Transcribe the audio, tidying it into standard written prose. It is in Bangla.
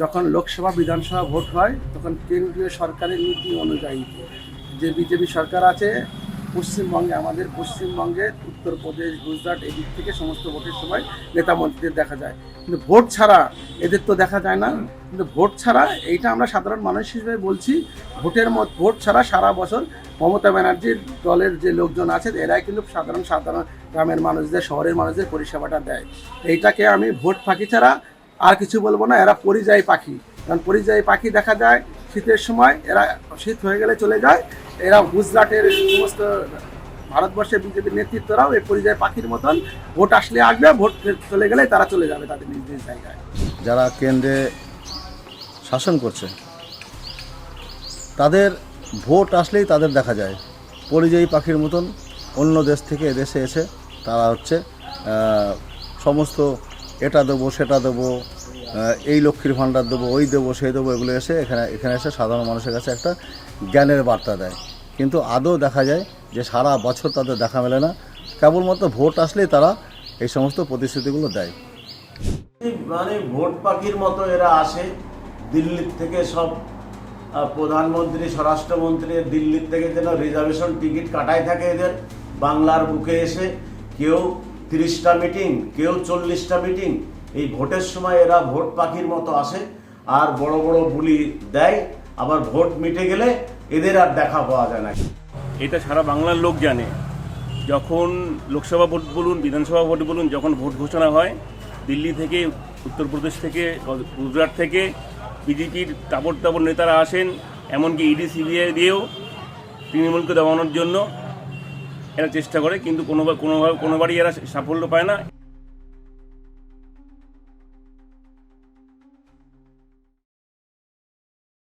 যখন লোকসভা বিধানসভা ভোট হয় তখন কেন্দ্রীয় সরকারের নীতি অনুযায়ী যে বিজেপি সরকার আছে পশ্চিমবঙ্গে, আমাদের পশ্চিমবঙ্গে উত্তরপ্রদেশ, গুজরাট এদিক থেকে সমস্ত ভোটের সময় নেতা মন্ত্রীদের দেখা যায়, কিন্তু ভোট ছাড়া এদের তো দেখা যায় না। কিন্তু ভোট ছাড়া, এইটা আমরা সাধারণ মানুষ হিসেবে বলছি, ভোট ছাড়া সারা বছর মমতা ব্যানার্জির দলের যে লোকজন আছে এরাই কিন্তু সাধারণ গ্রামের মানুষদের, শহরের মানুষদের পরিষেবাটা দেয়। এইটাকে আমি ভোট ফাঁকি ছাড়া আর কিছু বলবো না। এরা পরিযায়ী পাখি, কারণ পরিযায়ী পাখি দেখা যায় শীতের সময়, এরা শীত হয়ে গেলে চলে যায়। এরা গুজরাটের সমস্ত ভারতবর্ষের বিজেপির নেতৃত্বরাও এই পরিযায়ী পাখির মতন, ভোট আসলে আসবে, ভোট চলে গেলে তারা চলে যাবে তাদের নিজ নিজ জায়গায়। যারা কেন্দ্রে শাসন করছে তাদের ভোট আসলেই তাদের দেখা যায় পরিযায়ী পাখির মতন অন্য দেশ থেকে এদেশে এসে তারা হচ্ছে সমস্ত এটা দেবো সেটা দেবো, এই লক্ষ্মীর ভাণ্ডার দেবো, ওই দেবো সেই দেবো, এগুলো এসে এখানে এসে সাধারণ মানুষের কাছে একটা জ্ঞানের বার্তা দেয়। কিন্তু আদৌ দেখা যায় যে সারা বছর তাদের দেখা মেলে না, কেবলমাত্র ভোট আসলেই তারা এই সমস্ত প্রতিশ্রুতিগুলো দেয়। মানে ভোট পাখির মতো এরা আসে দিল্লির থেকে, সব প্রধানমন্ত্রী, স্বরাষ্ট্রমন্ত্রী দিল্লির থেকে যেন রিজার্ভেশন টিকিট কাটাই থাকে এদের বাংলার বুকে এসে, কেউ 30টা মিটিং, কেউ 40টা মিটিং। এই ভোটের সময় এরা ভোট পাখির মতো আসে আর বড় বড় বুলি দেয়, আবার ভোট মিটে গেলে এদের আর দেখা পাওয়া যায় না। এটা সারা বাংলার লোক জানে। যখন লোকসভা ভোট বলুন, বিধানসভা ভোট বলুন, যখন ভোট ঘোষণা হয়, দিল্লি থেকে, উত্তরপ্রদেশ থেকে, গুজরাট থেকে বিজেপির তাবড় তাবড় নেতারা আসেন, এমনকি ইডি সিবিআই দিয়েও তৃণমূলকে দমানোর জন্য এরা চেষ্টা করে, কিন্তু কোনোবারই এরা সাফল্য পায় না।